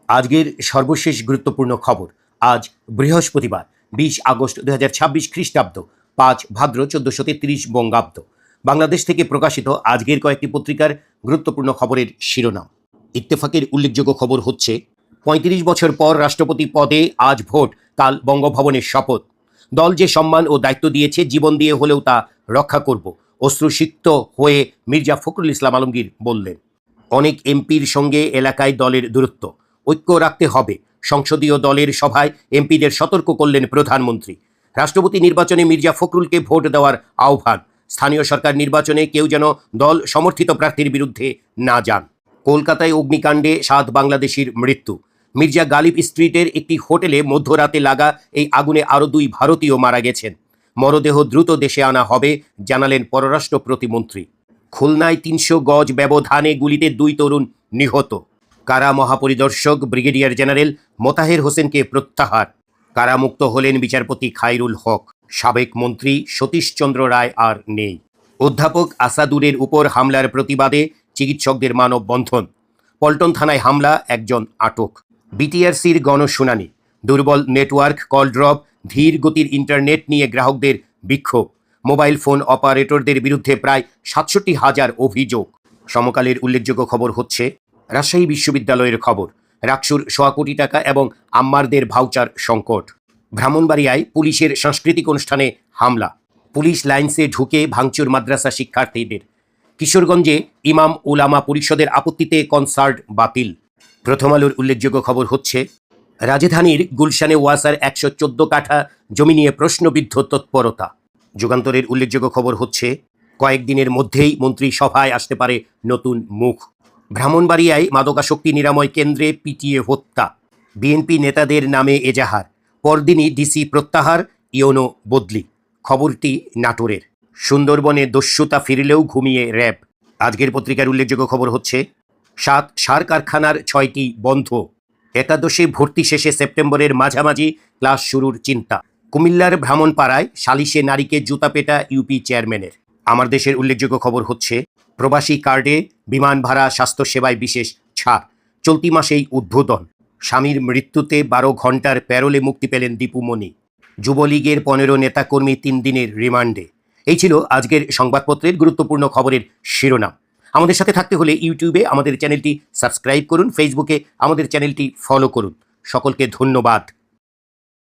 আজকের সর্বশেষ গুরুত্বপূর্ণ খবর। আজ বৃহস্পতিবার 20 আগস্ট 2026 খ্রিস্টাব্দ, 5 ভাদ্র 1433 বঙ্গাব্দ। বাংলাদেশ থেকে প্রকাশিত আজকের কয়েকটি পত্রিকার গুরুত্বপূর্ণ খবরের শিরোনাম। ইত্তেফাকের উল্লেখযোগ্য খবর হচ্ছে, 35 বছর পর রাষ্ট্রপতি পদে আজ ভোট, কাল বঙ্গভবনের শপথ। দল যে সম্মান ও দায়িত্ব দিয়েছে, জীবন দিয়ে হলেও তা রক্ষা করব, অশ্রুসিক্ত হয়ে মির্জা ফখরুল ইসলাম আলমগীর বললেন। অনেক এমপির সঙ্গে এলাকায় দলের দূরত্ব, ঐক্য রাখতে হবে। সংসদীয় দলের সভায় এমপিদের সতর্ক করলেন প্রধানমন্ত্রী। রাষ্ট্রপতি নির্বাচনে মির্জা ফখরুলকে ভোট দেওয়ার আহ্বান। স্থানীয় সরকার নির্বাচনে কেউ যেন দল সমর্থিত প্রার্থীর বিরুদ্ধে না যান। কলকাতায় অগ্নিকাণ্ডে 7 বাংলাদেশির মৃত্যু। মির্জা গালিব স্ট্রিটের একটি হোটেলে মধ্যরাতে লাগা এই আগুনে আরও 2 ভারতীয় মারা গেছেন। মরদেহ দ্রুত দেশে আনা হবে, জানালেন পররাষ্ট্র প্রতিমন্ত্রী। খুলনায় 300 গজ ব্যবধানে গুলিতে 2 তরুণ নিহত। কারা মহাপরিদর্শক ব্রিগেডিয়ার জেনারেল মোতাহের হোসেনকে প্রত্যাহার। কারামুক্ত হলেন বিচারপতি খায়রুল হক। সাবেক মন্ত্রী সতীশচন্দ্র রায় আর নেই। অধ্যাপক আসাদুরের উপর হামলার প্রতিবাদে চিকিৎসকদের মানববন্ধন। পল্টন থানায় হামলা, 1 জন আটক। বিটিআরসির গণশুনানি। দুর্বল নেটওয়ার্ক, কল ড্রপ, ধীর গতির ইন্টারনেট নিয়ে গ্রাহকদের বিক্ষোভ। মোবাইল ফোন অপারেটরদের বিরুদ্ধে প্রায় 67,000 অভিযোগ। সমকালের উল্লেখযোগ্য খবর হচ্ছে, রাজশাহী বিশ্ববিদ্যালয়ের খবর। রাকসুর 100 কোটি টাকা এবং আম্মারদের ভাউচার সংকট। ব্রাহ্মণবাড়িয়ায় পুলিশের সাংস্কৃতিক অনুষ্ঠানে হামলা। পুলিশ লাইন্সে ঢুকে ভাঙচুর মাদ্রাসা শিক্ষার্থীদের। কিশোরগঞ্জে ইমাম উলামা পরিষদের আপত্তিতে কনসার্ট বাতিল। প্রথম আলোর উল্লেখযোগ্য খবর হচ্ছে, রাজধানীর গুলশানে ওয়াসার 114 কাঠা জমি নিয়ে প্রশ্নবিদ্ধ তৎপরতা। যুগান্তরের উল্লেখযোগ্য খবর হচ্ছে, কয়েকদিনের মধ্যেই মন্ত্রিসভায় আসতে পারে নতুন মুখ। ব্রাহ্মণবাড়িয়ায় মাদকাসক্তি নিরাময় কেন্দ্রে পিটিয়ে হত্যা। বিএনপি নেতাদের নামে এজাহার। পরদিনই ডিসি প্রত্যাহার, ইওনো বদলি। খবরটি নাটোরের। সুন্দরবনে দস্যুতা ফিরলেও ঘুমিয়ে র্যাব। আজকের পত্রিকার উল্লেখযোগ্য খবর হচ্ছে, 7 সার কারখানার 6টি বন্ধ। একাদশে ভর্তি শেষে সেপ্টেম্বরের মাঝামাঝি ক্লাস শুরুর চিন্তা। কুমিল্লার ব্রাহ্মণপাড়ায় সালিশে নারীকে জুতা পেটা ইউপি চেয়ারম্যানের। আমার দেশের উল্লেখযোগ্য খবর হচ্ছে, প্রবাসী কার্ডে বিমান ভাড়া, স্বাস্থ্যসেবায় বিশেষ ছাড়। চলতি মাসেই উদ্বোধন। স্বামীর মৃত্যুতে 12 ঘন্টার প্যারোলে মুক্তি পেলেন দীপুমণি। যুবলীগের 15 নেতাকর্মী 3 দিনের রিমান্ডে। এই ছিল আজকের সংবাদপত্রের গুরুত্বপূর্ণ খবরের শিরোনাম। আমাদের সাথে থাকতে হলে ইউটিউবে আমাদের চ্যানেলটি সাবস্ক্রাইব করুন, ফেসবুকে আমাদের চ্যানেলটি ফলো করুন। সকলকে ধন্যবাদ।